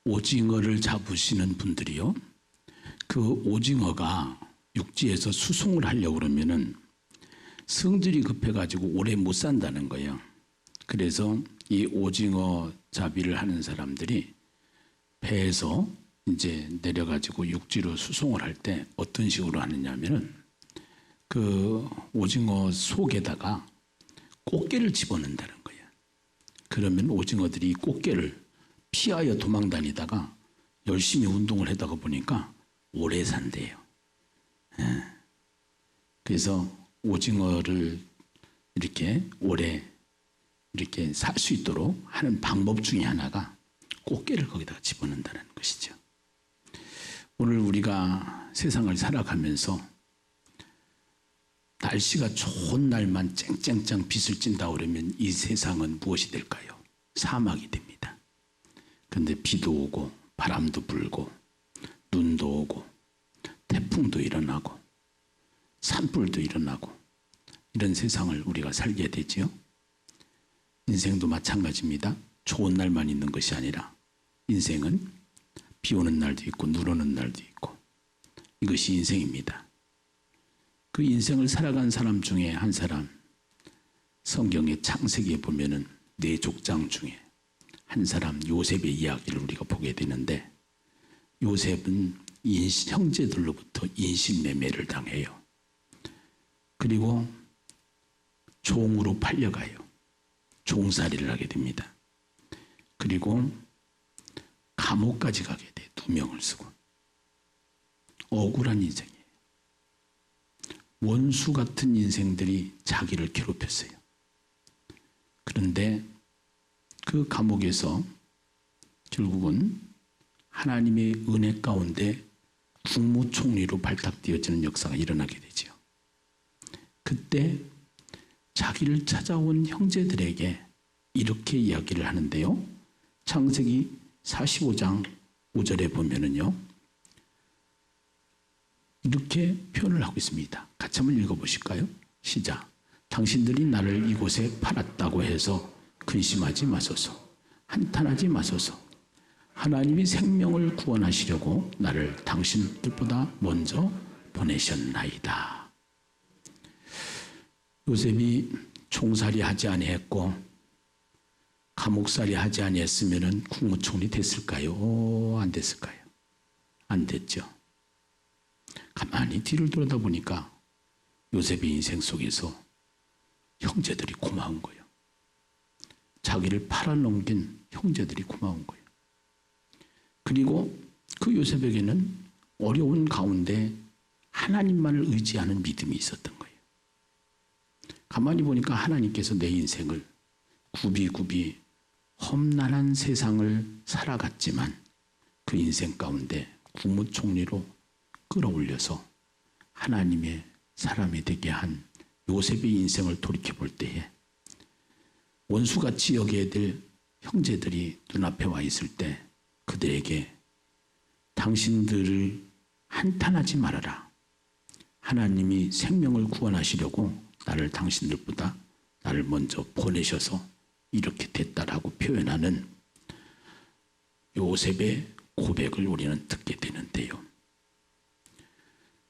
오징어를 잡으시는 분들이요, 그 오징어가 육지에서 수송을 하려고 그러면은 성질이 급해가지고 오래 못 산다는 거예요. 그래서 이 오징어 잡이를 하는 사람들이 배에서 이제 내려가지고 육지로 수송을 할 때 어떤 식으로 하느냐면은 그 오징어 속에다가 꽃게를 집어넣는다는 거예요. 그러면 오징어들이 꽃게를 피하여 도망 다니다가 열심히 운동을 하다가 보니까 오래 산대요. 그래서 오징어를 이렇게 오래 이렇게 살 수 있도록 하는 방법 중에 하나가 꽃게를 거기다가 집어넣는다는 것이죠. 오늘 우리가 세상을 살아가면서 날씨가 좋은 날만 쨍쨍쨍 빛을 찐다 그러면 이 세상은 무엇이 될까요? 사막이 됩니다. 그런데 비도 오고 바람도 불고 눈도 오고 태풍도 일어나고 산불도 일어나고 이런 세상을 우리가 살게 되지요. 인생도 마찬가지입니다. 좋은 날만 있는 것이 아니라 인생은 비 오는 날도 있고 눈 오는 날도 있고 이것이 인생입니다. 그 인생을 살아간 사람 중에 한 사람, 성경의 창세기에 보면은 4족장 중에 한 사람 요셉의 이야기를 우리가 보게 되는데, 요셉은 형제들로부터 인신매매를 당해요. 그리고 종으로 팔려가요. 종살이를 하게 됩니다. 그리고 감옥까지 가게 돼. 누명을 쓰고. 억울한 인생이에요. 원수 같은 인생들이 자기를 괴롭혔어요. 그런데 그 감옥에서 결국은 하나님의 은혜 가운데 국무총리로 발탁되어지는 역사가 일어나게 되죠. 그때 자기를 찾아온 형제들에게 이렇게 이야기를 하는데요. 창세기 45장 5절에 보면은요, 이렇게 표현을 하고 있습니다. 같이 한번 읽어보실까요? 시작. 당신들이 나를 이곳에 팔았다고 해서 근심하지 마소서. 한탄하지 마소서. 하나님이 생명을 구원하시려고 나를 당신들보다 먼저 보내셨나이다. 요셉이 총살이 하지 아니했고 감옥살이 하지 아니했으면 국무총리 됐을까요? 안 됐을까요? 안 됐죠. 가만히 뒤를 돌아다 보니까 요셉의 인생 속에서 형제들이 고마운 거예요. 자기를 팔아넘긴 형제들이 고마운 거예요. 그리고 그 요셉에게는 어려운 가운데 하나님만을 의지하는 믿음이 있었던 거예요. 가만히 보니까 하나님께서 내 인생을 굽이굽이 험난한 세상을 살아갔지만 그 인생 가운데 국무총리로 끌어올려서 하나님의 사람이 되게 한 요셉의 인생을 돌이켜볼 때에 원수같이 여겨야 될 형제들이 눈앞에 와 있을 때 그들에게 당신들을 한탄하지 말아라. 하나님이 생명을 구원하시려고 나를 당신들보다 나를 먼저 보내셔서 이렇게 됐다라고 표현하는 요셉의 고백을 우리는 듣게 되는데요.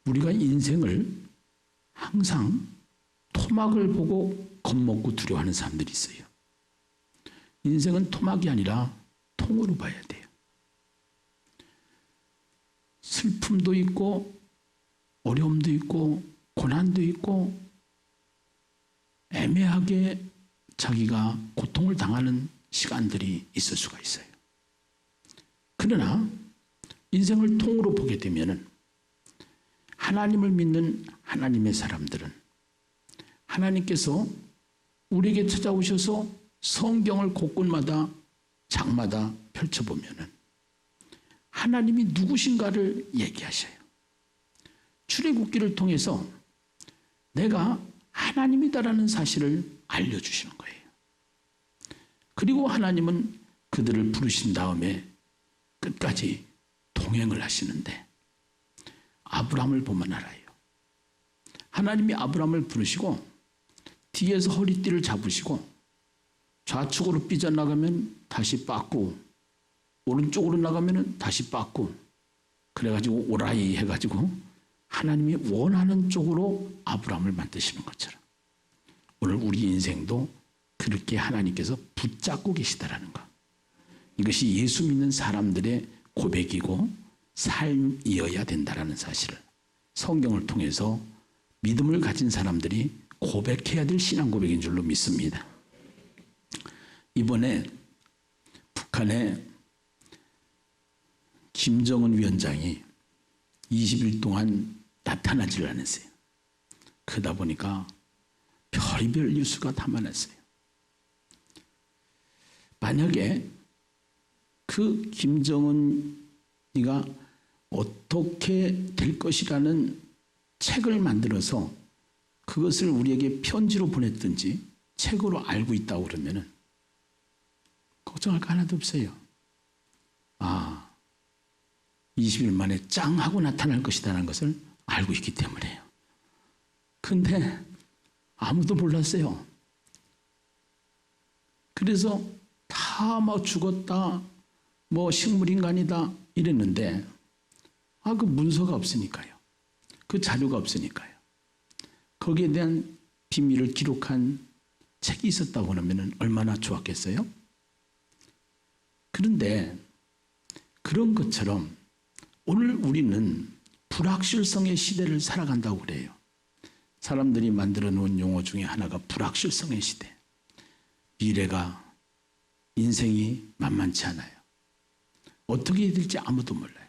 우리가 인생을 항상 토막을 보고 겁먹고 두려워하는 사람들이 있어요. 인생은 토막이 아니라 통으로 봐야 돼요. 슬픔도 있고 어려움도 있고 고난도 있고 애매하게 자기가 고통을 당하는 시간들이 있을 수가 있어요. 그러나 인생을 통으로 보게 되면은 하나님을 믿는 하나님의 사람들은 하나님께서 우리에게 찾아오셔서 성경을 곳곳마다 장마다 펼쳐보면은 하나님이 누구신가를 얘기하셔요. 출애굽기를 통해서 내가 하나님이다라는 사실을 알려주시는 거예요. 그리고 하나님은 그들을 부르신 다음에 끝까지 동행을 하시는데 아브라함을 보면 알아요. 하나님이 아브라함을 부르시고 뒤에서 허리띠를 잡으시고 좌측으로 삐져나가면 다시 빠꾸 오른쪽으로 나가면은 다시 빠꾸. 그래가지고 오라이 해가지고 하나님이 원하는 쪽으로 아브라함을 만드시는 것처럼 오늘 우리 인생도 그렇게 하나님께서 붙잡고 계시다라는 것. 이것이 예수 믿는 사람들의 고백이고 삶이어야 된다라는 사실을 성경을 통해서 믿음을 가진 사람들이 고백해야 될 신앙 고백인 줄로 믿습니다. 이번에 북한의 김정은 위원장이 20일 동안 나타나지를 않았어요. 그러다 보니까 별의별 뉴스가 다 많았어요. 만약에 그 김정은이가 어떻게 될 것이라는 책을 만들어서 그것을 우리에게 편지로 보냈든지 책으로 알고 있다고 그러면은 걱정할 거 하나도 없어요. 20일 만에 짱 하고 나타날 것이라는 것을 알고 있기 때문에요. 근데 아무도 몰랐어요. 그래서 다 뭐 죽었다, 뭐 식물인간이다 이랬는데 그 문서가 없으니까요. 그 자료가 없으니까요. 거기에 대한 비밀을 기록한 책이 있었다고 하면 얼마나 좋았겠어요? 그런데 그런 것처럼 오늘 우리는 불확실성의 시대를 살아간다고 그래요. 사람들이 만들어 놓은 용어 중에 하나가 불확실성의 시대. 미래가, 인생이 만만치 않아요. 어떻게 될지 아무도 몰라요.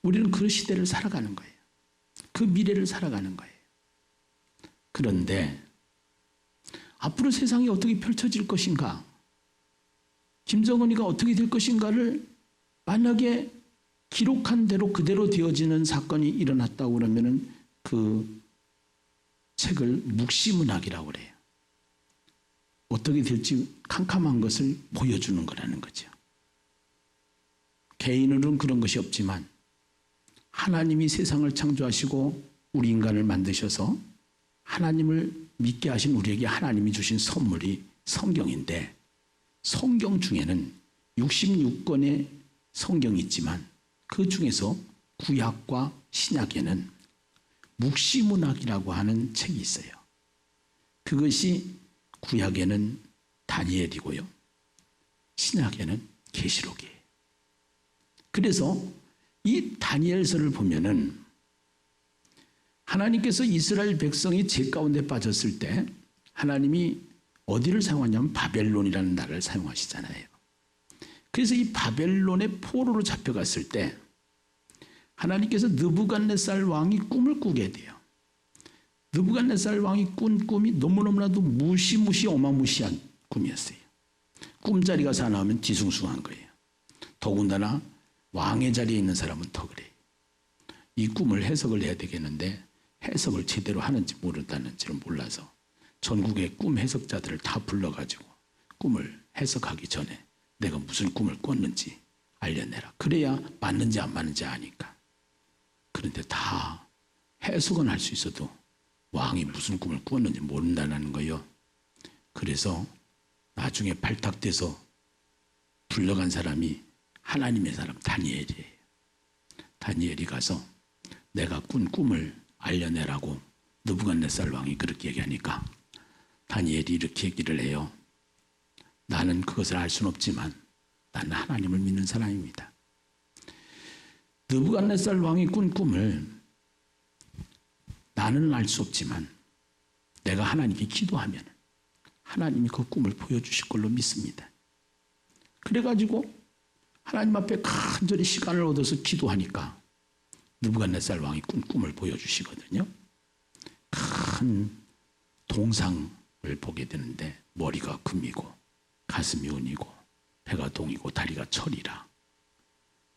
우리는 그 시대를 살아가는 거예요. 그 미래를 살아가는 거예요. 그런데 앞으로 세상이 어떻게 펼쳐질 것인가, 김정은이가 어떻게 될 것인가를 만약에 기록한 대로 그대로 되어지는 사건이 일어났다고 그러면은 그 책을 묵시문학이라고 그래요. 어떻게 될지 캄캄한 것을 보여주는 거라는 거죠. 개인으로는 그런 것이 없지만 하나님이 세상을 창조하시고 우리 인간을 만드셔서 하나님을 믿게 하신 우리에게 하나님이 주신 선물이 성경인데, 성경 중에는 66권의 성경이 있지만 그 중에서 구약과 신약에는 묵시문학이라고 하는 책이 있어요. 그것이 구약에는 다니엘이고요, 신약에는 계시록이에요. 그래서 이 다니엘서를 보면은 하나님께서 이스라엘 백성이 죄 가운데 빠졌을 때 하나님이 어디를 사용하냐면 바벨론이라는 나라를 사용하시잖아요. 그래서 이 바벨론의 포로로 잡혀갔을 때 하나님께서 느부갓네살 왕이 꿈을 꾸게 돼요. 느부갓네살 왕이 꾼 꿈이 너무너무나도 무시무시 어마무시한 꿈이었어요. 꿈자리가 사나우면 뒤숭숭한 거예요. 더군다나 왕의 자리에 있는 사람은 더 그래요. 이 꿈을 해석을 해야 되겠는데 해석을 제대로 하는지 모른다는지를 몰라서 전국의 꿈 해석자들을 다 불러가지고 꿈을 해석하기 전에 내가 무슨 꿈을 꿨는지 알려내라. 그래야 맞는지 안 맞는지 아니까. 그런데 다 해석은 할 수 있어도 왕이 무슨 꿈을 꾸었는지 모른다는 거예요. 그래서 나중에 발탁돼서 불러간 사람이 하나님의 사람 다니엘이에요. 다니엘이 가서 내가 꾼 꿈을 알려내라고 느부갓네살 왕이 그렇게 얘기하니까 다니엘이 이렇게 얘기를 해요. 나는 그것을 알 수는 없지만 나는 하나님을 믿는 사람입니다. 느부갓네살 왕이 꾼 꿈을 나는 알 수 없지만 내가 하나님께 기도하면 하나님이 그 꿈을 보여주실 걸로 믿습니다. 그래가지고 하나님 앞에 간절히 시간을 얻어서 기도하니까 느부갓네살 왕이 꾼 꿈을 보여주시거든요. 큰 동상을 보게 되는데 머리가 금이고 가슴이 은이고 배가 동이고 다리가 철이라.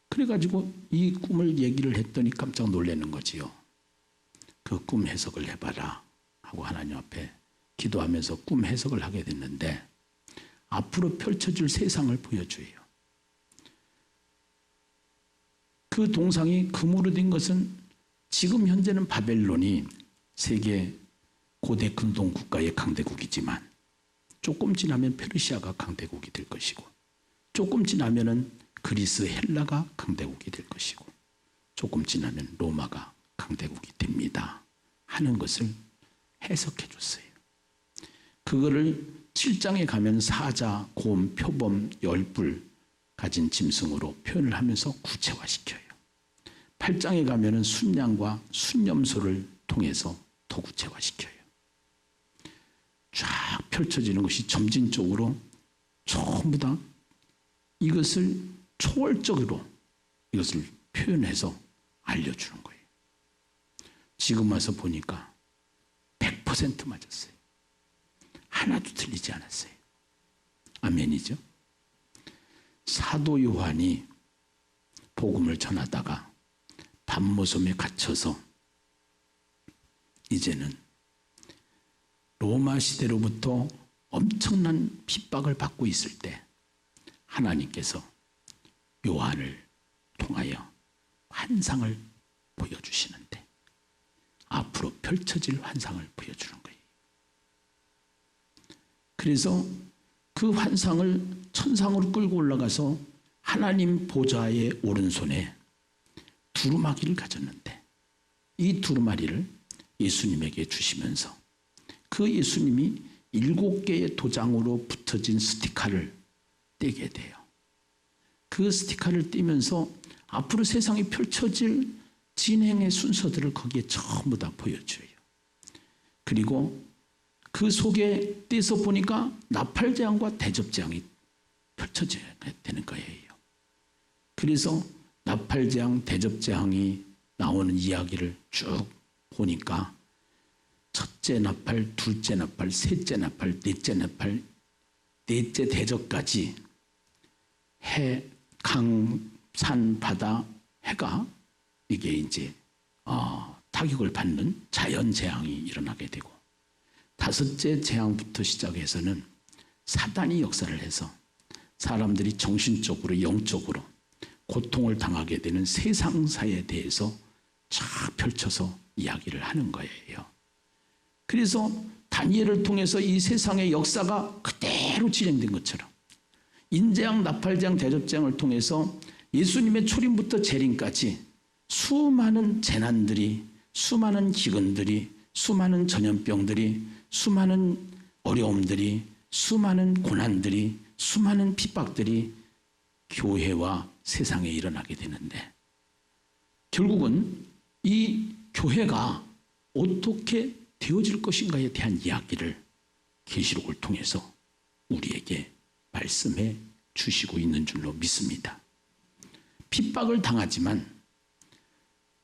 그래가지고 이 꿈을 얘기를 했더니 깜짝 놀라는 거지요. 그 꿈 해석을 해봐라 하고 하나님 앞에 기도하면서 꿈 해석을 하게 됐는데 앞으로 펼쳐질 세상을 보여줘요. 그 동상이 금으로 된 것은 지금 현재는 바벨론이 세계 고대 근동 국가의 강대국이지만 조금 지나면 페르시아가 강대국이 될 것이고 조금 지나면은 그리스 헬라가 강대국이 될 것이고 조금 지나면 로마가 강대국이 됩니다 하는 것을 해석해 줬어요. 그거를 7장에 가면 사자, 곰, 표범, 열불 가진 짐승으로 표현을 하면서 구체화시켜요. 8장에 가면은 순양과 순염소를 통해서 더 구체화시켜요. 쫙 펼쳐지는 것이 점진적으로 전부 다 이것을 초월적으로 이것을 표현해서 알려주는 거예요. 지금 와서 보니까 100% 맞았어요. 하나도 틀리지 않았어요. 아멘이죠. 사도 요한이 복음을 전하다가 밤모섬에 갇혀서 이제는 로마 시대로부터 엄청난 핍박을 받고 있을 때 하나님께서 요한을 통하여 환상을 보여주시는데 앞으로 펼쳐질 환상을 보여주는 거예요. 그래서 그 환상을 천상으로 끌고 올라가서 하나님 보좌의 오른손에 두루마기를 가졌는데 이 두루마리를 예수님에게 주시면서 그 예수님이 7개의 도장으로 붙어진 스티커를 떼게 돼요. 그 스티커를 떼면서 앞으로 세상에 펼쳐질 진행의 순서들을 거기에 전부 다 보여줘요. 그리고 그 속에 떼서 보니까 나팔재앙과 대접재앙이 펼쳐져야 되는 거예요. 그래서 나팔재앙, 대접재앙이 나오는 이야기를 쭉 보니까 첫째 나팔, 둘째 나팔, 셋째 나팔, 넷째 나팔, 넷째 대접까지 해, 강, 산, 바다, 해가 이게 이제 타격을 받는 자연재앙이 일어나게 되고 다섯째 재앙부터 시작해서는 사단이 역사를 해서 사람들이 정신적으로 영적으로 고통을 당하게 되는 세상사에 대해서 쫙 펼쳐서 이야기를 하는 거예요. 그래서 다니엘을 통해서 이 세상의 역사가 그대로 진행된 것처럼 인재앙, 나팔재앙, 대접재앙을 통해서 예수님의 초림부터 재림까지 수많은 재난들이, 수많은 기근들이, 수많은 전염병들이, 수많은 어려움들이, 수많은 고난들이, 수많은 핍박들이 교회와 세상에 일어나게 되는데 결국은 이 교회가 어떻게 되어질 것인가에 대한 이야기를 계시록을 통해서 우리에게 말씀해 주시고 있는 줄로 믿습니다. 핍박을 당하지만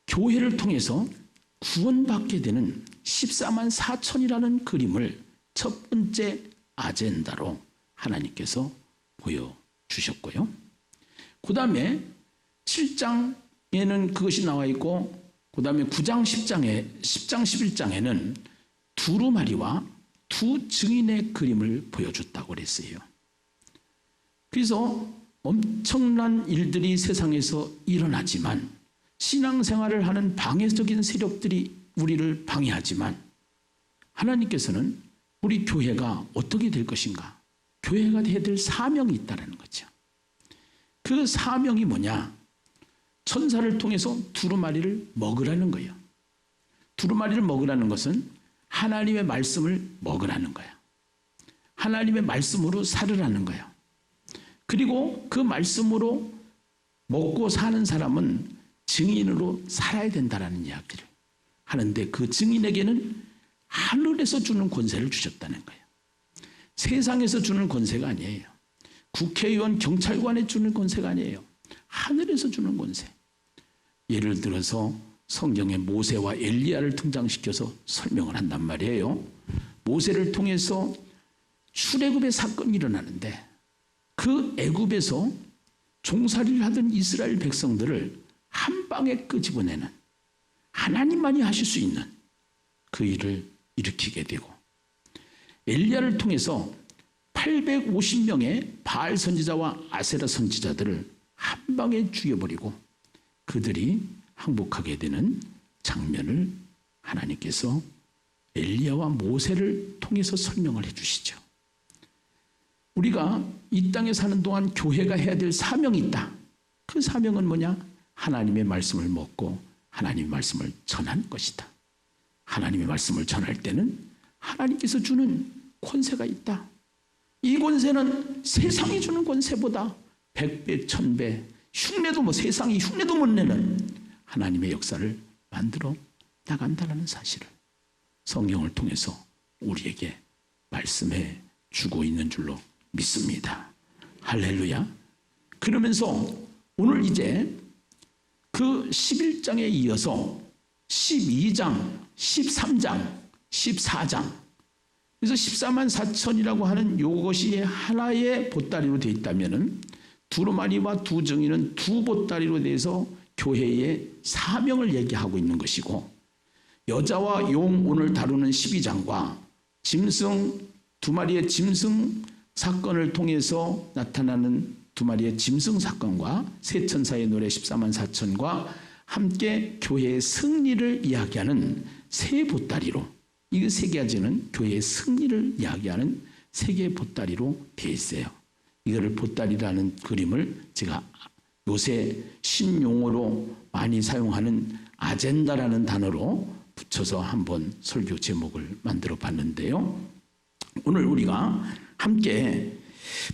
교회를 통해서 구원받게 되는 14만 4천이라는 그림을 첫 번째 아젠다로 하나님께서 보여주셨고요. 그 다음에 7장에는 그것이 나와 있고 그 다음에 9장 10장 11장에는 두루마리와 두 증인의 그림을 보여줬다고 그랬어요. 그래서 엄청난 일들이 세상에서 일어나지만 신앙생활을 하는 방해적인 세력들이 우리를 방해하지만 하나님께서는 우리 교회가 어떻게 될 것인가? 교회가 해야 될 사명이 있다는 거죠. 그 사명이 뭐냐? 천사를 통해서 두루마리를 먹으라는 거예요. 두루마리를 먹으라는 것은 하나님의 말씀을 먹으라는 거야. 하나님의 말씀으로 살으라는 거야. 그리고 그 말씀으로 먹고 사는 사람은 증인으로 살아야 된다는 이야기를 하는데 그 증인에게는 하늘에서 주는 권세를 주셨다는 거예요. 세상에서 주는 권세가 아니에요. 국회의원, 경찰관에 주는 권세가 아니에요. 하늘에서 주는 권세. 예를 들어서 성경에 모세와 엘리야를 등장시켜서 설명을 한단 말이에요. 모세를 통해서 출애굽의 사건이 일어나는데 그 애굽에서 종살이를 하던 이스라엘 백성들을 한 방에 끄집어내는 하나님만이 하실 수 있는 그 일을 일으키게 되고 엘리야를 통해서 850명의 바알 선지자와 아세라 선지자들을 한 방에 죽여버리고 그들이 항복하게 되는 장면을 하나님께서 엘리야와 모세를 통해서 설명을 해주시죠. 우리가 이 땅에 사는 동안 교회가 해야 될 사명이 있다. 그 사명은 뭐냐? 하나님의 말씀을 먹고 하나님의 말씀을 전하는 것이다. 하나님의 말씀을 전할 때는 하나님께서 주는 권세가 있다. 이 권세는 세상이 주는 권세보다 100배, 1000배, 흉내도 세상이 흉내도 못 내는 하나님의 역사를 만들어 나간다는 사실을 성경을 통해서 우리에게 말씀해 주고 있는 줄로 믿습니다. 할렐루야. 그러면서 오늘 이제 그 11장에 이어서 12장, 13장, 14장, 그래서 14만 4천이라고 하는 이것이 하나의 보따리로 되어 있다면 두루마리와 두 증인은 두 보따리로 돼서 교회의 사명을 얘기하고 있는 것이고, 여자와 용 오늘 다루는 12장과 짐승 두 마리의 짐승 사건을 통해서 나타나는 두 마리의 짐승 사건과 세 천사의 노래 14만 4천과 함께 교회의 승리를 이야기하는 세 보따리로, 이 세 가지는 교회의 승리를 이야기하는 세 개의 보따리로 되어 있어요. 이거를 보따리라는 그림을 제가 요새 신용어로 많이 사용하는 아젠다라는 단어로 붙여서 한번 설교 제목을 만들어 봤는데요. 오늘 우리가 함께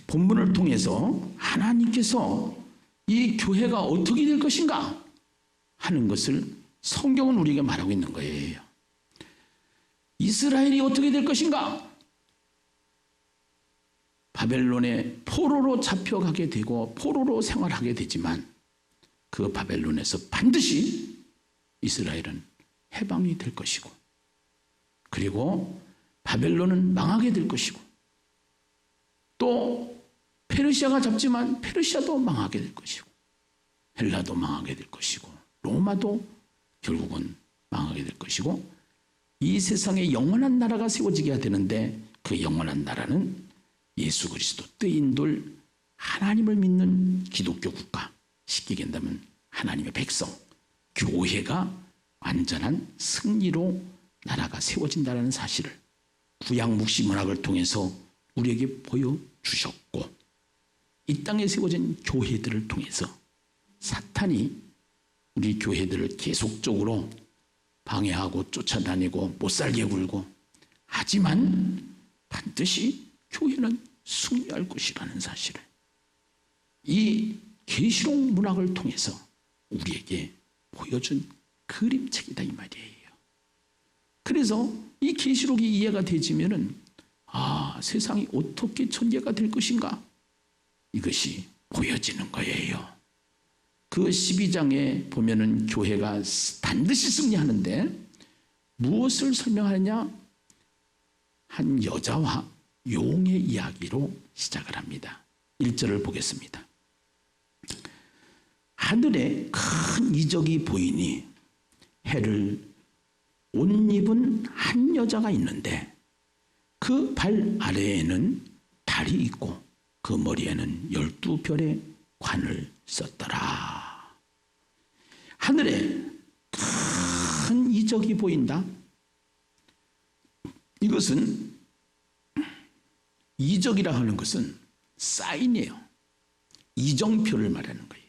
본문을 통해서 하나님께서 이 교회가 어떻게 될 것인가 하는 것을 성경은 우리에게 말하고 있는 거예요. 이스라엘이 어떻게 될 것인가? 바벨론의 포로로 잡혀가게 되고 포로로 생활하게 되지만 그 바벨론에서 반드시 이스라엘은 해방이 될 것이고, 그리고 바벨론은 망하게 될 것이고, 또 페르시아가 잡지만 페르시아도 망하게 될 것이고, 헬라도 망하게 될 것이고, 로마도 결국은 망하게 될 것이고, 이 세상에 영원한 나라가 세워지게 되는데 그 영원한 나라는 예수 그리스도 뜨인돌 하나님을 믿는 기독교 국가, 쉽게 얘기한다면 하나님의 백성, 교회가 완전한 승리로 나라가 세워진다는 사실을 구약 묵시 문학을 통해서 우리에게 보여주셨고, 이 땅에 세워진 교회들을 통해서 사탄이 우리 교회들을 계속적으로 방해하고 쫓아다니고 못살게 굴고, 하지만 반드시 교회는 승리할 것이라는 사실을 이 계시록 문학을 통해서 우리에게 보여준 그림책이다 이 말이에요. 그래서 이 계시록이 이해가 되지면은 세상이 어떻게 전개가 될 것인가, 이것이 보여지는 거예요. 그 12장에 보면은 교회가 반드시 승리하는데 무엇을 설명하느냐? 한 여자와 용의 이야기로 시작을 합니다. 1절을 보겠습니다. 하늘에 큰 이적이 보이니 해를 옷 입은 한 여자가 있는데 그 발 아래에는 달이 있고 그 머리에는 12별의 관을 썼더라. 하늘에 큰 이적이 보인다. 이것은 이적이라 하는 것은 사인이에요. 이정표를 말하는 거예요.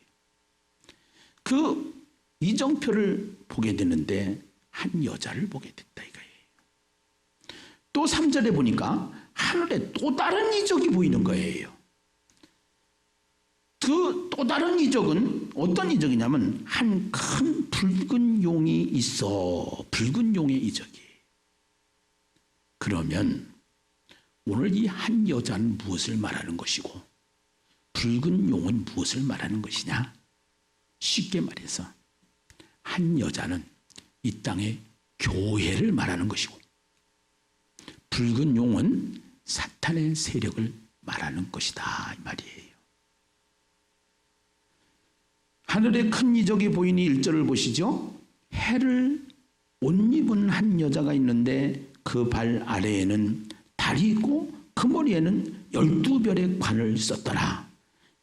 그 이정표를 보게 되는데 한 여자를 보게 됐다 이거예요. 또 3절에 보니까 하늘에 또 다른 이적이 보이는 거예요. 그 또 다른 이적은 어떤 이적이냐면 한 큰 붉은 용이 있어. 붉은 용의 이적이에요. 그러면 오늘 이 한 여자는 무엇을 말하는 것이고 붉은 용은 무엇을 말하는 것이냐? 쉽게 말해서 한 여자는 이 땅의 교회를 말하는 것이고 붉은 용은 사탄의 세력을 말하는 것이다 이 말이에요. 하늘에 큰 이적이 보이니 1절을 보시죠. 해를 옷 입은 한 여자가 있는데 그 발 아래에는 달이 있고 그 머리에는 12별의 관을 썼더라.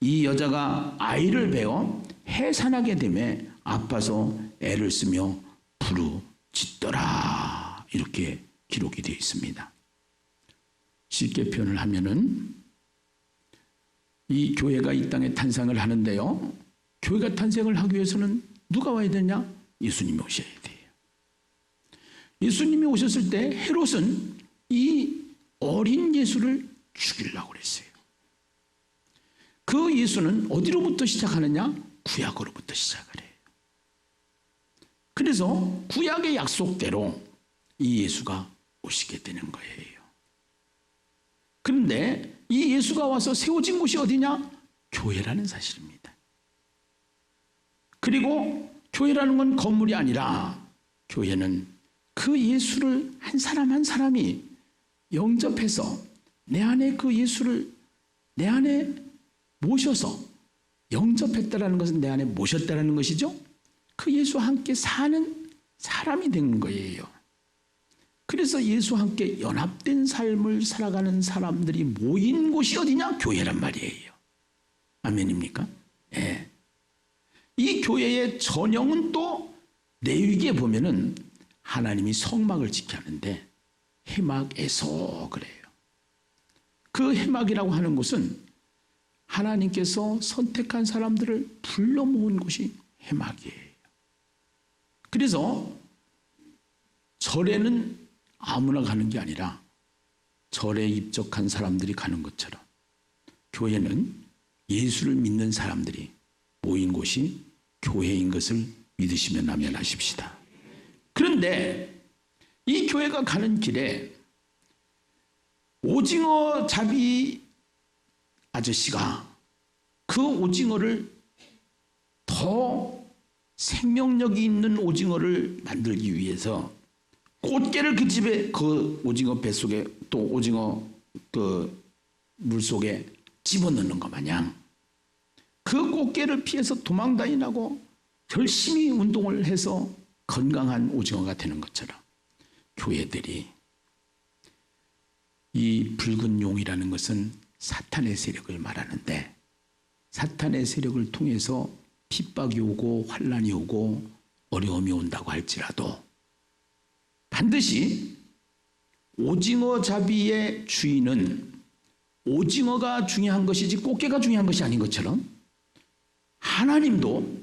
이 여자가 아이를 베어 해산하게 되매 아파서 애를 쓰며 부르짖더라. 이렇게 기록이 되어 있습니다. 쉽게 표현을 하면은 이 교회가 이 땅에 탄생을 하는데요. 교회가 탄생을 하기 위해서는 누가 와야 되냐? 예수님이 오셔야 돼요. 예수님이 오셨을 때 헤롯은 이 어린 예수를 죽이려고 그랬어요. 그 예수는 어디로부터 시작하느냐? 구약으로부터 시작을 해요. 그래서 구약의 약속대로 이 예수가 오시게 되는 거예요. 그런데 이 예수가 와서 세워진 곳이 어디냐? 교회라는 사실입니다. 그리고 교회라는 건 건물이 아니라 교회는 그 예수를 한 사람 한 사람이 영접해서 내 안에 그 예수를 내 안에 모셔서 영접했다라는 것은 내 안에 모셨다라는 것이죠. 그 예수와 함께 사는 사람이 되는 거예요. 그래서 예수와 함께 연합된 삶을 살아가는 사람들이 모인 곳이 어디냐? 교회란 말이에요. 아멘입니까? 예. 이 교회의 전형은 또 레위기에 보면은 하나님이 성막을 지켜야 하는데 회막에서 그래요. 그 회막이라고 하는 곳은 하나님께서 선택한 사람들을 불러 모은 곳이 회막이에요. 그래서 절에는 아무나 가는 게 아니라 절에 입적한 사람들이 가는 것처럼 교회는 예수를 믿는 사람들이 모인 곳이 교회인 것을 믿으시면 아멘 하십시다. 그런데 이 교회가 가는 길에 오징어 잡이 아저씨가 그 오징어를 더 생명력이 있는 오징어를 만들기 위해서 꽃게를 그 집에 그 오징어 뱃속에 또 오징어 그 물속에 집어넣는 것 마냥 그 꽃게를 피해서 도망다니라고 열심히 운동을 해서 건강한 오징어가 되는 것처럼 교회들이 이 붉은 용이라는 것은 사탄의 세력을 말하는데 사탄의 세력을 통해서 핍박이 오고 환난이 오고 어려움이 온다고 할지라도 반드시 오징어 잡이의 주인은 오징어가 중요한 것이지 꽃게가 중요한 것이 아닌 것처럼 하나님도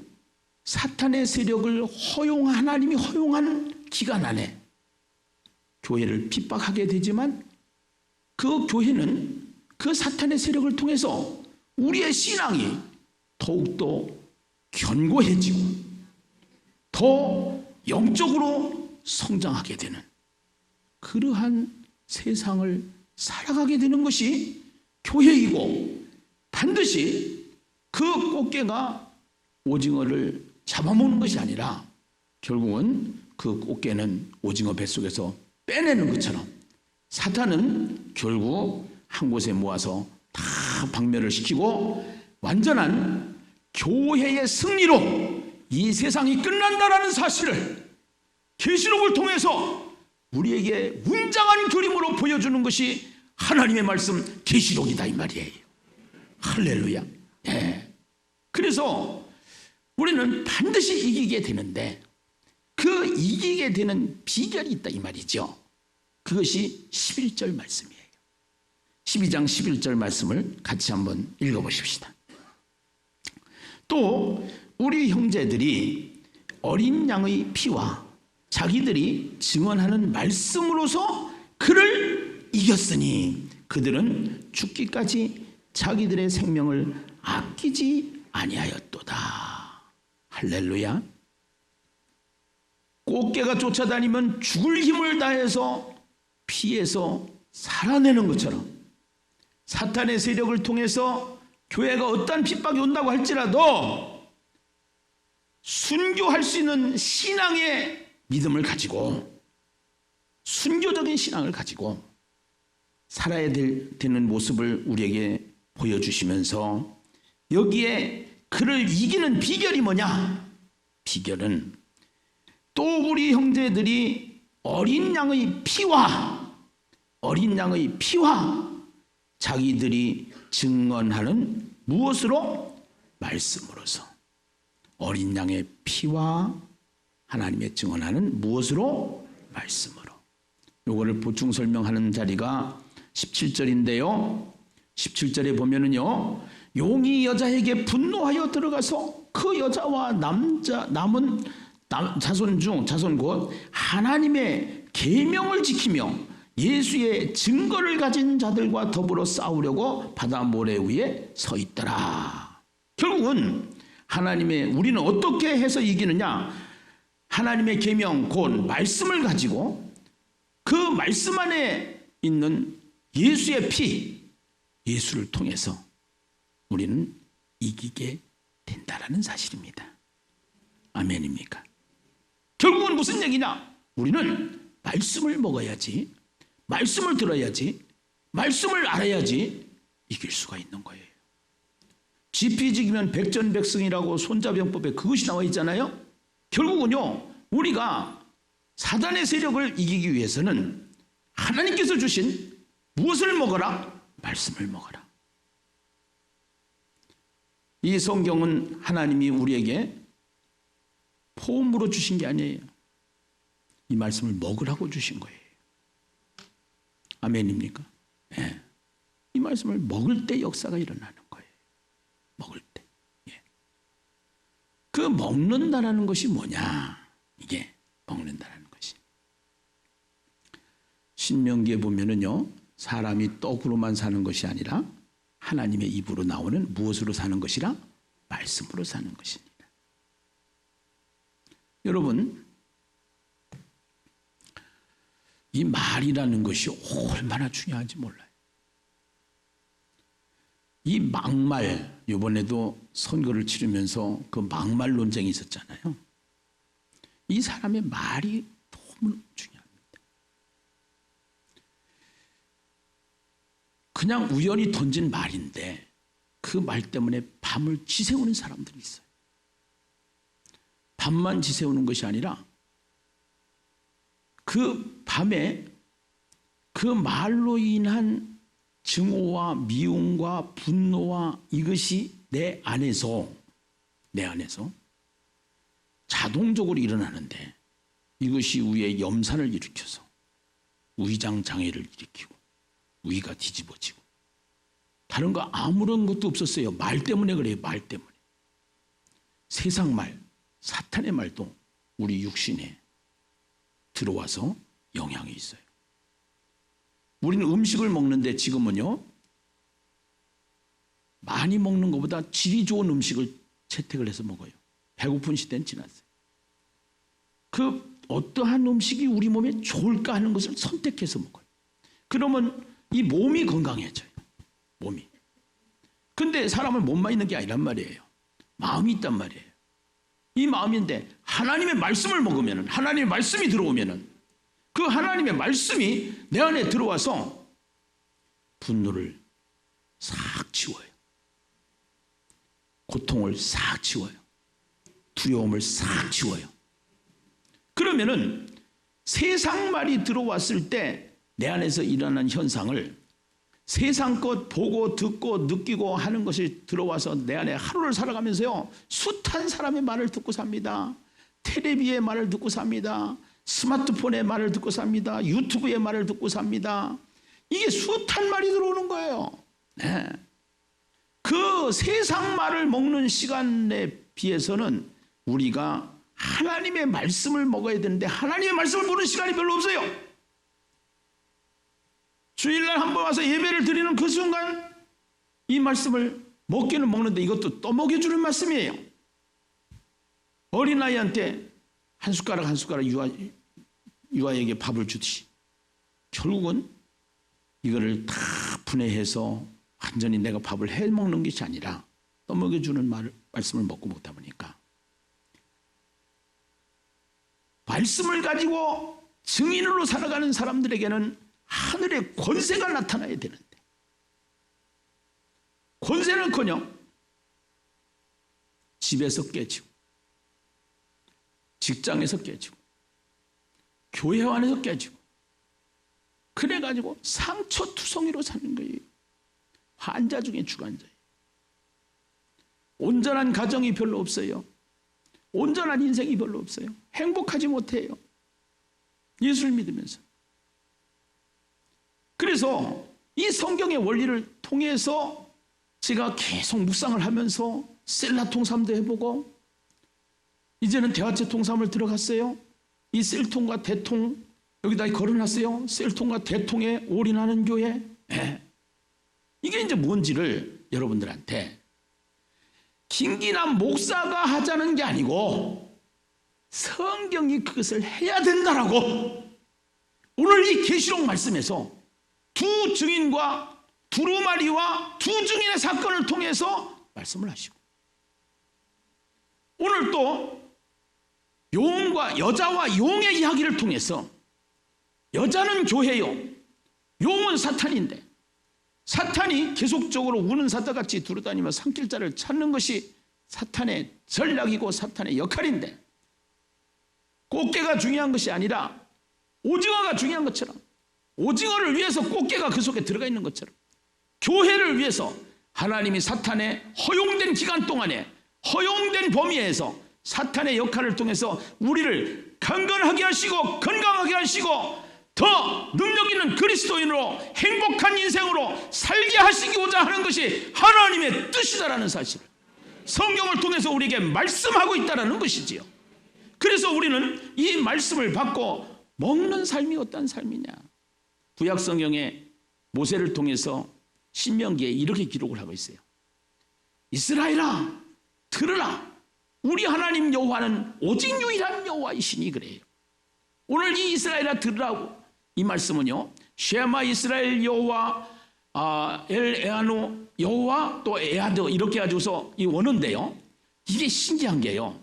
사탄의 세력을 하나님이 허용한 기간 안에 교회를 핍박하게 되지만 그 교회는 그 사탄의 세력을 통해서 우리의 신앙이 더욱더 견고해지고 더 영적으로 성장하게 되는 그러한 세상을 살아가게 되는 것이 교회이고 반드시 그 꽃게가 오징어를 잡아먹는 것이 아니라 결국은 그 꽃게는 오징어 뱃속에서 빼내는 것처럼 사탄은 결국 한 곳에 모아서 다 박멸을 시키고 완전한 교회의 승리로 이 세상이 끝난다라는 사실을 계시록을 통해서 우리에게 웅장한 그림으로 보여주는 것이 하나님의 말씀 계시록이다 이 말이에요. 할렐루야. 예. 그래서 우리는 반드시 이기게 되는데 그 이기게 되는 비결이 있다 이 말이죠. 그것이 11절 말씀이에요. 12장 11절 말씀을 같이 한번 읽어보십시다. 또 우리 형제들이 어린 양의 피와 자기들이 증언하는 말씀으로서 그를 이겼으니 그들은 죽기까지 자기들의 생명을 아끼지 아니하였도다. 할렐루야. 꽃게가 쫓아다니면 죽을 힘을 다해서 피해서 살아내는 것처럼 사탄의 세력을 통해서 교회가 어떠한 핍박이 온다고 할지라도 순교할 수 있는 신앙의 믿음을 가지고 순교적인 신앙을 가지고 살아야 되는 모습을 우리에게 보여주시면서 여기에 그를 이기는 비결이 뭐냐? 비결은 또 우리 형제들이 어린 양의 피와 자기들이 증언하는 무엇으로? 말씀으로서. 어린 양의 피와 하나님의 증언하는 무엇으로? 말씀으로. 요거를 보충 설명하는 자리가 17절인데요. 17절에 보면은요. 용이 여자에게 분노하여 들어가서 그 여자와 남은 자손 곧 하나님의 계명을 지키며 예수의 증거를 가진 자들과 더불어 싸우려고 바다 모래 위에 서 있더라. 결국은 우리는 어떻게 해서 이기느냐? 하나님의 계명 곧 말씀을 가지고 그 말씀 안에 있는 예수의 피, 예수를 통해서 우리는 이기게 된다라는 사실입니다. 아멘입니까? 결국은 무슨 얘기냐? 우리는 말씀을 먹어야지, 말씀을 들어야지, 말씀을 알아야지 이길 수가 있는 거예요. 지피지기면 백전백승이라고 손자병법에 그것이 나와 있잖아요. 결국은요, 우리가 사단의 세력을 이기기 위해서는 하나님께서 주신 무엇을 먹어라? 말씀을 먹어라. 이 성경은 하나님이 우리에게 포음으로 주신 게 아니에요. 이 말씀을 먹으라고 주신 거예요. 아멘입니까? 예. 이 말씀을 먹을 때 역사가 일어나는 거예요. 먹을 때. 예. 그 먹는다라는 것이 뭐냐? 이게 먹는다라는 것이. 신명기에 보면은요, 사람이 떡으로만 사는 것이 아니라 하나님의 입으로 나오는 무엇으로 사는 것이라? 말씀으로 사는 것입니다. 여러분, 이 말이라는 것이 얼마나 중요한지 몰라요. 이 막말, 이번에도 선거를 치르면서 그 막말 논쟁이 있었잖아요. 이 사람의 말이 너무 중요합니다. 그냥 우연히 던진 말인데 그 말 때문에 밤을 지새우는 사람들이 있어요. 밤만 지새우는 것이 아니라 그 밤에 그 말로 인한 증오와 미움과 분노와 이것이 내 안에서 자동적으로 일어나는데 이것이 위에 염산을 일으켜서 위장 장애를 일으키고 위가 뒤집어지고 다른 거 아무런 것도 없었어요. 말 때문에 그래요. 말 때문에. 세상 말, 사탄의 말도 우리 육신에 들어와서 영향이 있어요. 우리는 음식을 먹는데 지금은요, 많이 먹는 것보다 질이 좋은 음식을 채택을 해서 먹어요. 배고픈 시대는 지났어요. 그 어떠한 음식이 우리 몸에 좋을까 하는 것을 선택해서 먹어요. 그러면 이 몸이 건강해져요. 몸이. 근데 사람은 몸만 있는 게 아니란 말이에요. 마음이 있단 말이에요. 이 마음인데 하나님의 말씀을 먹으면, 하나님의 말씀이 들어오면 그 하나님의 말씀이 내 안에 들어와서 분노를 싹 지워요. 고통을 싹 지워요. 두려움을 싹 지워요. 그러면은 세상 말이 들어왔을 때 내 안에서 일어나는 현상을 세상 것 보고 듣고 느끼고 하는 것이 들어와서 내 안에 하루를 살아가면서요, 숱한 사람의 말을 듣고 삽니다. 텔레비의 말을 듣고 삽니다. 스마트폰의 말을 듣고 삽니다. 유튜브의 말을 듣고 삽니다. 이게 숱한 말이 들어오는 거예요. 네. 그 세상 말을 먹는 시간에 비해서는 우리가 하나님의 말씀을 먹어야 되는데 하나님의 말씀을 모르는 시간이 별로 없어요. 주일날 한번 와서 예배를 드리는 그 순간 이 말씀을 먹기는 먹는데 이것도 또 먹여주는 말씀이에요. 어린아이한테 한 숟가락 한 숟가락 유아에게 밥을 주듯이 결국은 이거를 다 분해해서 완전히 내가 밥을 해먹는 것이 아니라 떠먹여주는 말씀을 먹고 먹다 보니까 말씀을 가지고 증인으로 살아가는 사람들에게는 하늘의 권세가 나타나야 되는데 권세는커녕 집에서 깨지고 직장에서 깨지고 교회 안에서 깨지고 그래가지고 상처투성이로 사는 거예요. 환자 중에 주관자예요. 온전한 가정이 별로 없어요. 온전한 인생이 별로 없어요. 행복하지 못해요. 예수를 믿으면서. 그래서 이 성경의 원리를 통해서 제가 계속 묵상을 하면서 셀라 통삼도 해보고 이제는 대화체 통삼을 들어갔어요. 이 셀통과 대통 여기다 걸어놨어요. 셀통과 대통에 올인하는 교회. 이게 이제 뭔지를 여러분들한테 김기남 목사가 하자는 게 아니고 성경이 그것을 해야 된다라고 오늘 이 계시록 말씀에서 두 증인과 두루마리와 두 증인의 사건을 통해서 말씀을 하시고 오늘 또 용과 여자와 용의 이야기를 통해서 여자는 교회요, 용은 사탄인데 사탄이 계속적으로 우는 사자같이 두루다니며 산길자를 찾는 것이 사탄의 전략이고 사탄의 역할인데 꽃게가 중요한 것이 아니라 오징어가 중요한 것처럼 오징어를 위해서 꽃게가 그 속에 들어가 있는 것처럼 교회를 위해서 하나님이 사탄의 허용된 기간 동안에 허용된 범위에서 사탄의 역할을 통해서 우리를 강건하게 하시고 건강하게 하시고 더 능력 있는 그리스도인으로 행복한 인생으로 살게 하시고자 하는 것이 하나님의 뜻이다라는 사실을 성경을 통해서 우리에게 말씀하고 있다는 것이지요. 그래서 우리는 이 말씀을 받고 먹는 삶이 어떤 삶이냐. 구약 성경에 모세를 통해서 신명기에 이렇게 기록을 하고 있어요. 이스라엘아 들으라. 우리 하나님 여호와는 오직 유일한 여호와이시니 그래요. 오늘 이 이스라엘아 들으라고 이 말씀은요. 쉐마 이스라엘 여호와 엘 에아노 여호와 또 에아드 이렇게 가지고서 이 원어인데요. 이게 신기한 게요.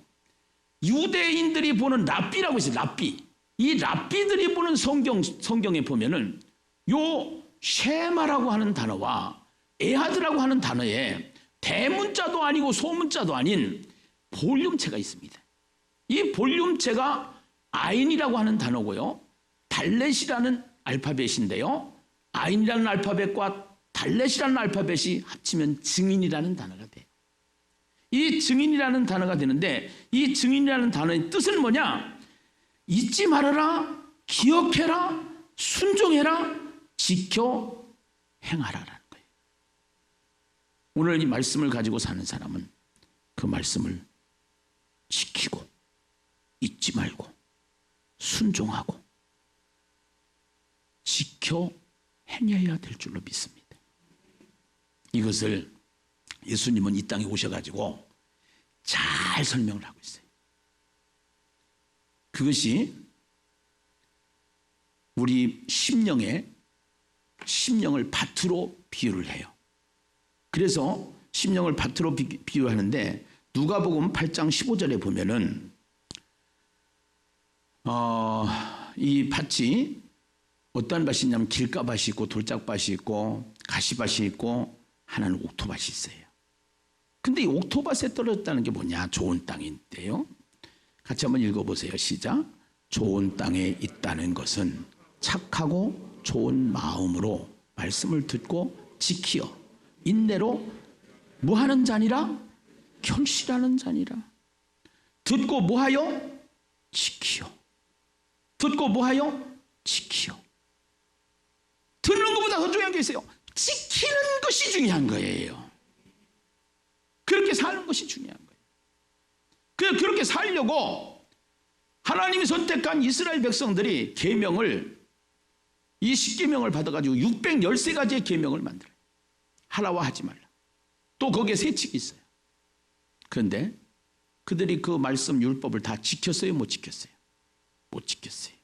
유대인들이 보는 랍비라고 있어요. 랍비. 이 랍비들이 보는 성경에 보면은 요 쉐마라고 하는 단어와 에아드라고 하는 단어에 대문자도 아니고 소문자도 아닌 볼륨체가 있습니다. 이 볼륨체가 아인이라고 하는 단어고요. 달렛이라는 알파벳인데요. 아인이라는 알파벳과 달렛이라는 알파벳이 합치면 증인이라는 단어가 돼요. 이 증인이라는 단어가 되는데 이 증인이라는 단어의 뜻은 뭐냐? 잊지 말아라, 기억해라, 순종해라, 지켜 행하라라는 거예요. 오늘 이 말씀을 가지고 사는 사람은 그 말씀을 지키고 잊지 말고 순종하고 지켜 행해야 될 줄로 믿습니다. 이것을 예수님은 이 땅에 오셔가지고 잘 설명을 하고 있어요. 그것이 우리 심령을 밭으로 비유를 해요. 그래서 심령을 밭으로 비유하는데 누가복음 8장 15절에 보면은 이 밭이 어떠한 밭이 있냐면 길가밭이 있고 돌짝밭이 있고 가시밭이 있고 하나는 옥토밭이 있어요. 근데 이 옥토밭에 떨어졌다는 게 뭐냐? 좋은 땅인데요. 같이 한번 읽어보세요. 시작. 좋은 땅에 있다는 것은 착하고 좋은 마음으로 말씀을 듣고 지키어 인내로 뭐하는 자니라? 결실하는 자니라. 듣고 뭐하여? 지키어. 듣고 뭐하여? 지키어. 듣는 것보다 더 중요한 게 있어요. 지키는 것이 중요한 거예요. 그렇게 사는 것이 중요한 거예요. 그렇게 살려고 하나님이 선택한 이스라엘 백성들이 계명을 이 10계명을 받아가지고 613가지의 계명을 만들어요. 하라와 하지 말라. 또 거기에 세 책이 있어요. 그런데 그들이 그 말씀 율법을 다 지켰어요? 못 지켰어요? 못 지켰어요.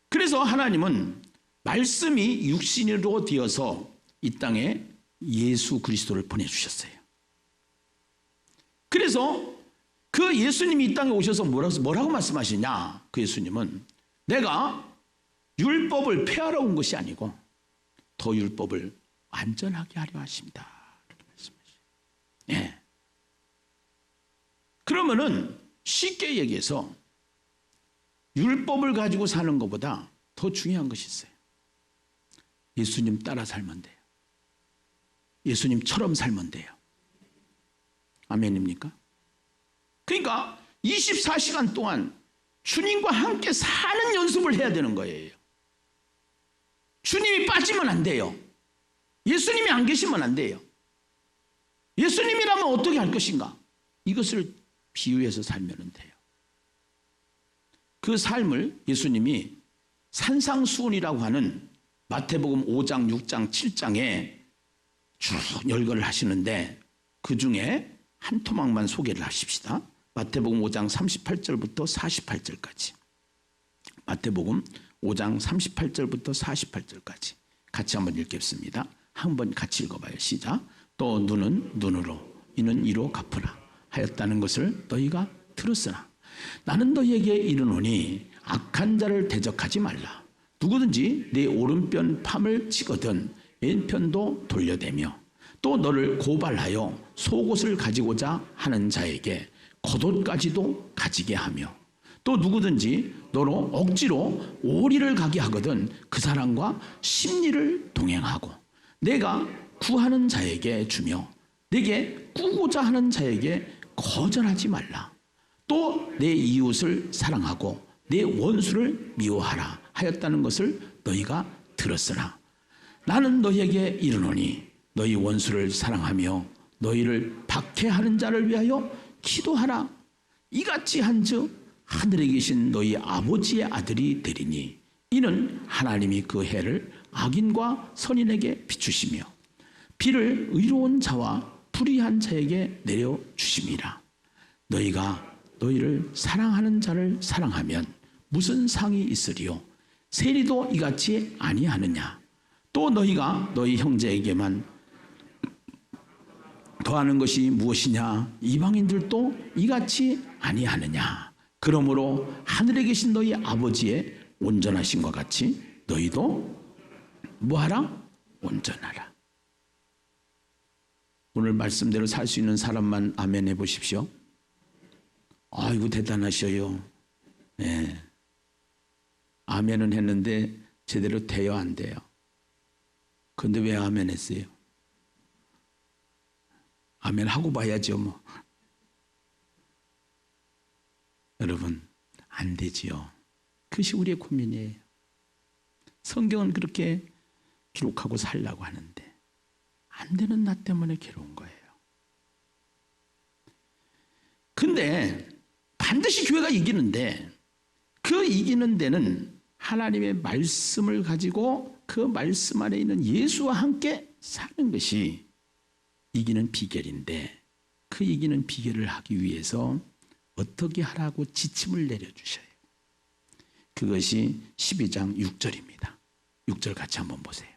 그래서 하나님은 말씀이 육신으로 되어서 이 땅에 예수 그리스도를 보내주셨어요. 그래서 그 예수님이 이 땅에 오셔서 뭐라고 말씀하시냐? 그 예수님은 내가 율법을 폐하러 온 것이 아니고 더 율법을 완전하게 하려 하십니다. 이렇게 말씀하시죠. 예. 그러면은 쉽게 얘기해서 율법을 가지고 사는 것보다 더 중요한 것이 있어요. 예수님 따라 살면 돼요. 예수님처럼 살면 돼요. 아멘입니까? 그러니까 24시간 동안 주님과 함께 사는 연습을 해야 되는 거예요. 주님이 빠지면 안 돼요. 예수님이 안 계시면 안 돼요. 예수님이라면 어떻게 할 것인가? 이것을 비유해서 살면 돼요. 그 삶을 예수님이 산상수훈이라고 하는 마태복음 5장, 6장, 7장에 쭉 열거를 하시는데 그 중에 한 토막만 소개를 하십시다. 마태복음 5장 38절부터 48절까지. 마태복음 5장 38절부터 48절까지 같이 한번 읽겠습니다. 한번 같이 읽어봐요. 시작. 또 눈은 눈으로 이는 이로 갚으라 하였다는 것을 너희가 들었으나 나는 너희에게 이르노니 악한 자를 대적하지 말라. 누구든지 내 오른편 팜을 치거든 왼편도 돌려대며 또 너를 고발하여 속옷을 가지고자 하는 자에게 겉옷까지도 가지게 하며 또 누구든지 너로 억지로 오리를 가게 하거든 그 사람과 십리를 동행하고 내가 구하는 자에게 주며 내게 꾸고자 하는 자에게 거절하지 말라. 또 내 이웃을 사랑하고 내 원수를 미워하라 하였다는 것을 너희가 들었으나 나는 너희에게 이르노니 너희 원수를 사랑하며 너희를 박해하는 자를 위하여 기도하라. 이같이 한즉 하늘에 계신 너희 아버지의 아들이 되리니 이는 하나님이 그 해를 악인과 선인에게 비추시며 비를 의로운 자와 불의한 자에게 내려주심이라. 너희가 너희를 사랑하는 자를 사랑하면 무슨 상이 있으리요? 세리도 이같이 아니하느냐? 또 너희가 너희 형제에게만 더하는 것이 무엇이냐? 이방인들도 이같이 아니하느냐? 그러므로 하늘에 계신 너희 아버지의 온전하심과 같이 너희도 뭐하라? 온전하라. 오늘 말씀대로 살 수 있는 사람만 아멘 해보십시오. 아이고 대단하셔요. 네. 아멘은 했는데 제대로 돼요 안 돼요? 그런데 왜 아멘 했어요? 아멘 하고 봐야죠 뭐. 여러분 안 되지요. 그것이 우리의 고민이에요. 성경은 그렇게 기록하고 살라고 하는데 안 되는 나 때문에 괴로운 거예요. 근데 반드시 교회가 이기는데 그 이기는 데는 하나님의 말씀을 가지고 그 말씀 안에 있는 예수와 함께 사는 것이 이기는 비결인데 그 이기는 비결을 하기 위해서 어떻게 하라고 지침을 내려주셔요. 그것이 12장 6절입니다. 6절 같이 한번 보세요.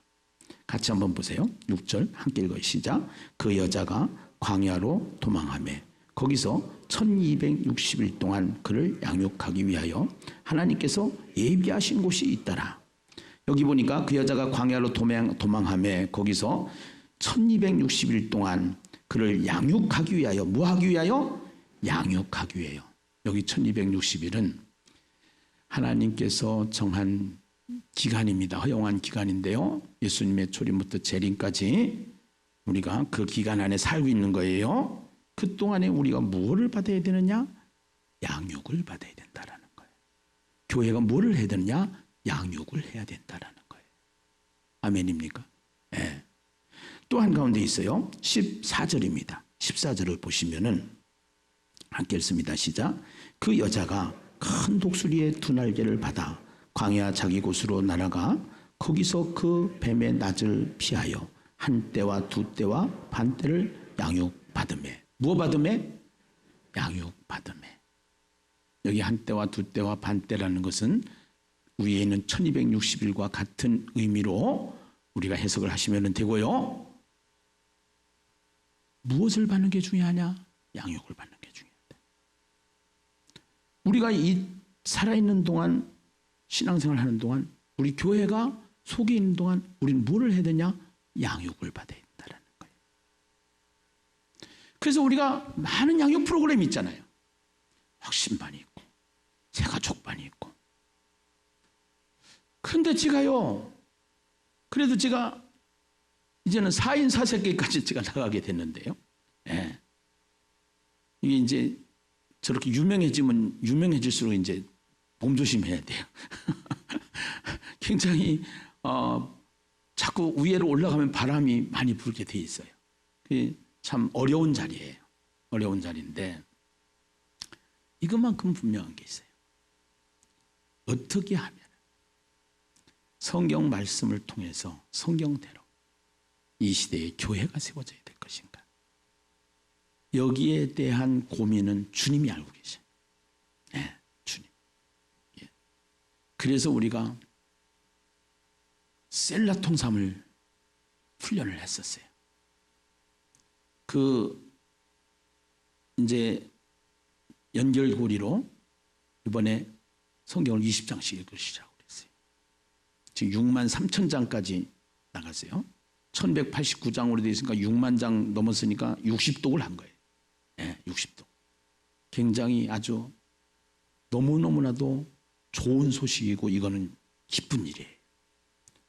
같이 한번 보세요. 6절 함께 읽어요. 시작. 그 여자가 광야로 도망하며 거기서 1260일 동안 그를 양육하기 위하여 하나님께서 예비하신 곳이 있더라. 여기 보니까 그 여자가 광야로 도망하며 거기서 1260일 동안 그를 양육하기 위하여 뭐 하기 위하여? 양육하기 위하여. 여기 1260일은 하나님께서 정한 기간입니다. 허용한 기간인데요. 예수님의 초림부터 재림까지 우리가 그 기간 안에 살고 있는 거예요. 그 동안에 우리가 무엇을 받아야 되느냐? 양육을 받아야 된다라는 거예요. 교회가 뭐를 해야 되느냐? 양육을 해야 된다라는 거예요. 아멘입니까? 네. 또 한가운데 있어요. 14절입니다. 14절을 보시면은 함께 읽습니다. 시작. 그 여자가 큰 독수리의 두 날개를 받아 광야 자기 곳으로 날아가 거기서 그 뱀의 낯을 피하여 한 때와 두 때와 반 때를 양육받으매. 무엇 받으매? 양육받으매. 여기 한 때와 두 때와 반 때라는 것은 위에 있는 1260일과 같은 의미로 우리가 해석을 하시면 되고요. 무엇을 받는 게 중요하냐? 양육을 받는 게 중요하다. 우리가 이 살아있는 동안 신앙생활 하는 동안 우리 교회가 속에 있는 동안 우리는 뭐를 해야 되냐? 양육을 받아야 된다는 거예요. 그래서 우리가 많은 양육 프로그램이 있잖아요. 확신반이 있고 새가족반이 있고. 그런데 제가요, 그래도 제가 이제는 4인 4세계까지 제가 나가게 됐는데요. 예. 이게 이제 저렇게 유명해지면 유명해질수록 이제 몸조심해야 돼요. 굉장히 자꾸 위로 올라가면 바람이 많이 불게 돼 있어요. 참 어려운 자리예요. 어려운 자리인데 이것만큼 분명한 게 있어요. 어떻게 하면 성경 말씀을 통해서 성경대로 이 시대에 교회가 세워져야 될 것인가? 여기에 대한 고민은 주님이 알고 계셔요. 네, 주님. 예. 그래서 우리가 셀라 통삼을 훈련을 했었어요. 이제 연결고리로 이번에 성경을 20장씩 읽으시라고 그랬어요. 지금 6만 3천 장까지 나갔어요. 1189장으로 되어 있으니까 6만 장 넘었으니까 60독을 한 거예요. 네, 60독. 굉장히 아주 너무너무나도 좋은 소식이고 이거는 기쁜 일이에요.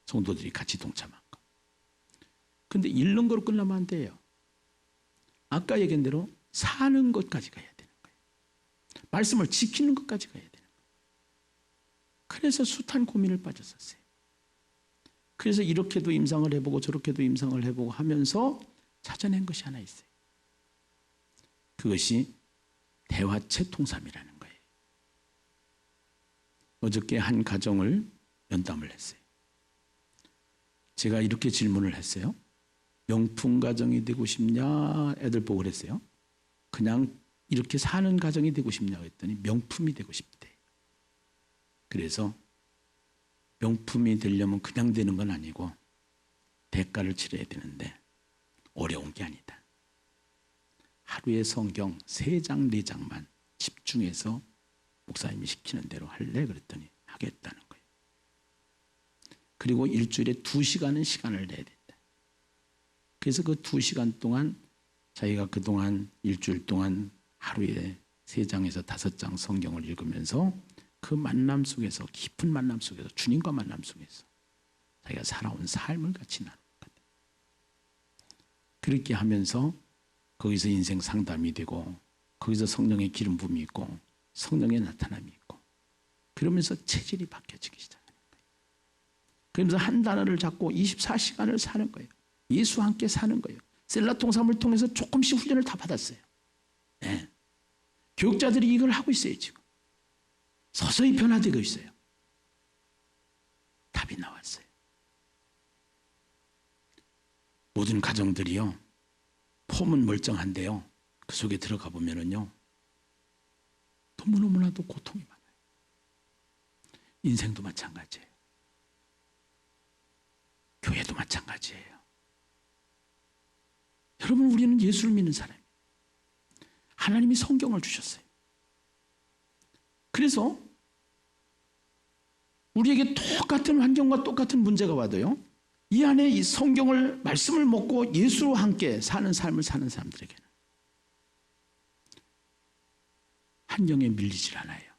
성도들이 같이 동참한 거. 그런데 읽는 거로 끝나면 안 돼요. 아까 얘기한 대로 사는 것까지 가야 되는 거예요. 말씀을 지키는 것까지 가야 되는 거예요. 그래서 숱한 고민을 빠졌었어요. 그래서 이렇게도 임상을 해보고 저렇게도 임상을 해보고 하면서 찾아낸 것이 하나 있어요. 그것이 대화체 통삼이라는 거예요. 어저께 한 가정을 면담을 했어요. 제가 이렇게 질문을 했어요. 명품 가정이 되고 싶냐? 애들 보고 그랬어요. 그냥 이렇게 사는 가정이 되고 싶냐 했더니 명품이 되고 싶대. 그래서 명품이 되려면 그냥 되는 건 아니고 대가를 치러야 되는데 어려운 게 아니다. 하루에 성경 3장 4장만 집중해서 목사님이 시키는 대로 할래? 그랬더니 하겠다는 거예요. 그리고 일주일에 2시간은 시간을 내야 된다. 그래서 그 2시간 동안 자기가 그동안 일주일 동안 하루에 3장에서 5장 성경을 읽으면서 그 만남 속에서 깊은 만남 속에서 주님과 만남 속에서 자기가 살아온 삶을 같이 나누는 것. 그렇게 하면서 거기서 인생 상담이 되고 거기서 성령의 기름 부음이 있고 성령의 나타남이 있고 그러면서 체질이 바뀌어지기 시작하는 거예요. 그러면서 한 단어를 잡고 24시간을 사는 거예요. 예수와 함께 사는 거예요. 셀라 통삼을 통해서 조금씩 훈련을 다 받았어요. 네. 교육자들이 이걸 하고 있어요. 지금 서서히 변화되고 있어요. 답이 나왔어요. 모든 가정들이요, 폼은 멀쩡한데요, 그 속에 들어가 보면은요 너무너무나도 고통이 많아요. 인생도 마찬가지예요. 교회도 마찬가지예요. 여러분, 우리는 예수를 믿는 사람이에요. 하나님이 성경을 주셨어요. 그래서 우리에게 똑같은 환경과 똑같은 문제가 와도요, 이 안에 이 성경을 말씀을 먹고 예수와 함께 사는 삶을 사는 사람들에게는 환경에 밀리질 않아요.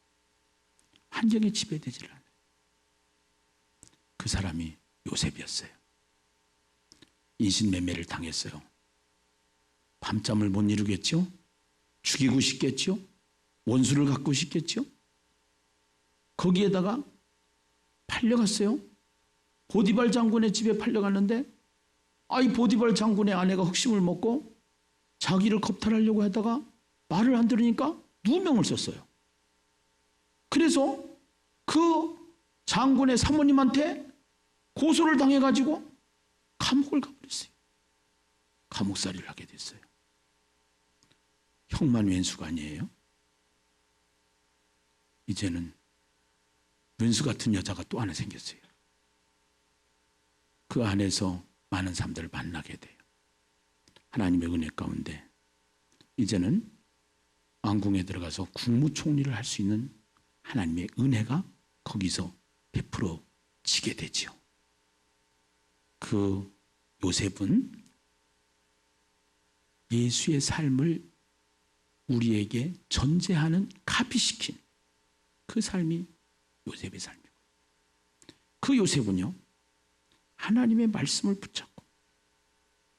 환경에 지배되질 않아요. 그 사람이 요셉이었어요. 인신매매를 당했어요. 밤잠을 못 이루겠죠? 죽이고 싶겠죠? 원수를 갖고 싶겠죠? 거기에다가 팔려갔어요. 보디발 장군의 집에 팔려갔는데 이 보디발 장군의 아내가 흑심을 먹고 자기를 겁탈하려고 하다가 말을 안 들으니까 누명을 썼어요. 그래서 그 장군의 사모님한테 고소를 당해가지고 감옥을 가버렸어요. 감옥살이를 하게 됐어요. 형만 왼수가 아니에요. 이제는 왼수 같은 여자가 또 하나 생겼어요. 그 안에서 많은 사람들을 만나게 돼요. 하나님의 은혜 가운데 이제는 왕궁에 들어가서 국무총리를 할 수 있는 하나님의 은혜가 거기서 베풀어지게 되죠. 그 요셉은 예수의 삶을 우리에게 전제하는 카피시킨 그 삶이 요셉의 삶이고, 그 요셉은요 하나님의 말씀을 붙잡고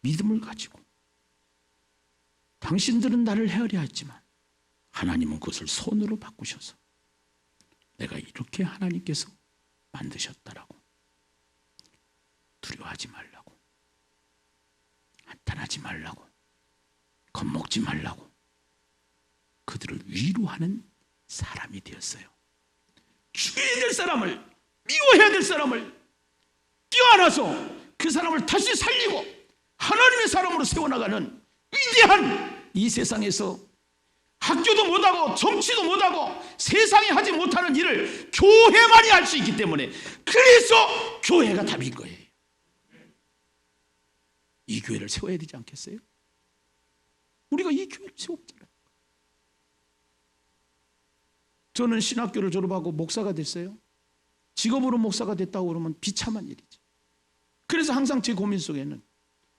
믿음을 가지고, 당신들은 나를 헤아려 했지만 하나님은 그것을 손으로 바꾸셔서 내가 이렇게 하나님께서 만드셨다라고, 두려워하지 말라고, 한탄하지 말라고, 겁먹지 말라고 그들을 위로하는 사람이 되었어요. 죽여야 될 사람을, 미워해야 될 사람을 껴안아서 그 사람을 다시 살리고 하나님의 사람으로 세워나가는 위대한, 이 세상에서 학교도 못하고 정치도 못하고 세상이 하지 못하는 일을 교회만이 할 수 있기 때문에, 그래서 교회가 답인 거예요. 이 교회를 세워야 되지 않겠어요? 우리가 이 교회를 세워보잖아요. 저는 신학교를 졸업하고 목사가 됐어요. 직업으로 목사가 됐다고 그러면 비참한 일이지. 그래서 항상 제 고민 속에는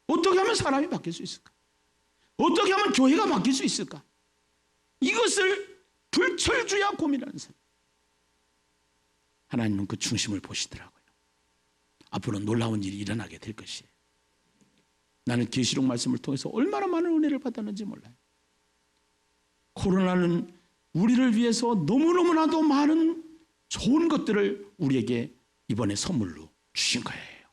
어떻게 하면 사람이 바뀔 수 있을까? 어떻게 하면 교회가 바뀔 수 있을까? 이것을 불철주야 고민하는 사람. 하나님은 그 중심을 보시더라고요. 앞으로 놀라운 일이 일어나게 될 것이에요. 나는 계시록 말씀을 통해서 얼마나 많은 은혜를 받았는지 몰라요. 코로나는 우리를 위해서 너무너무나도 많은 좋은 것들을 우리에게 이번에 선물로 주신 거예요.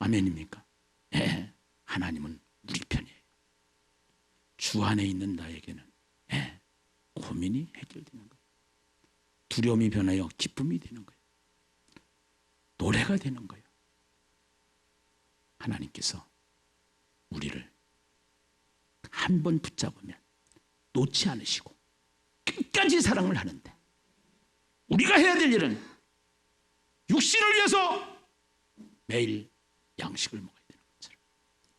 아멘입니까? 네, 하나님은 우리 편이에요. 주 안에 있는 나에게는 고민이 해결되는 거예요. 두려움이 변하여 기쁨이 되는 거예요. 노래가 되는 거예요. 하나님께서 우리를 한 번 붙잡으면 놓지 않으시고 끝까지 사랑을 하는데, 우리가 해야 될 일은 육신을 위해서 매일 양식을 먹어야 되는 것처럼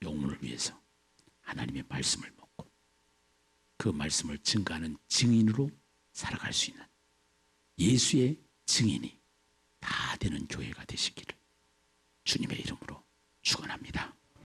영혼을 위해서 하나님의 말씀을 먹고 그 말씀을 증거하는 증인으로 살아갈 수 있는 예수의 증인이 다 되는 교회가 되시기를 주님의 이름으로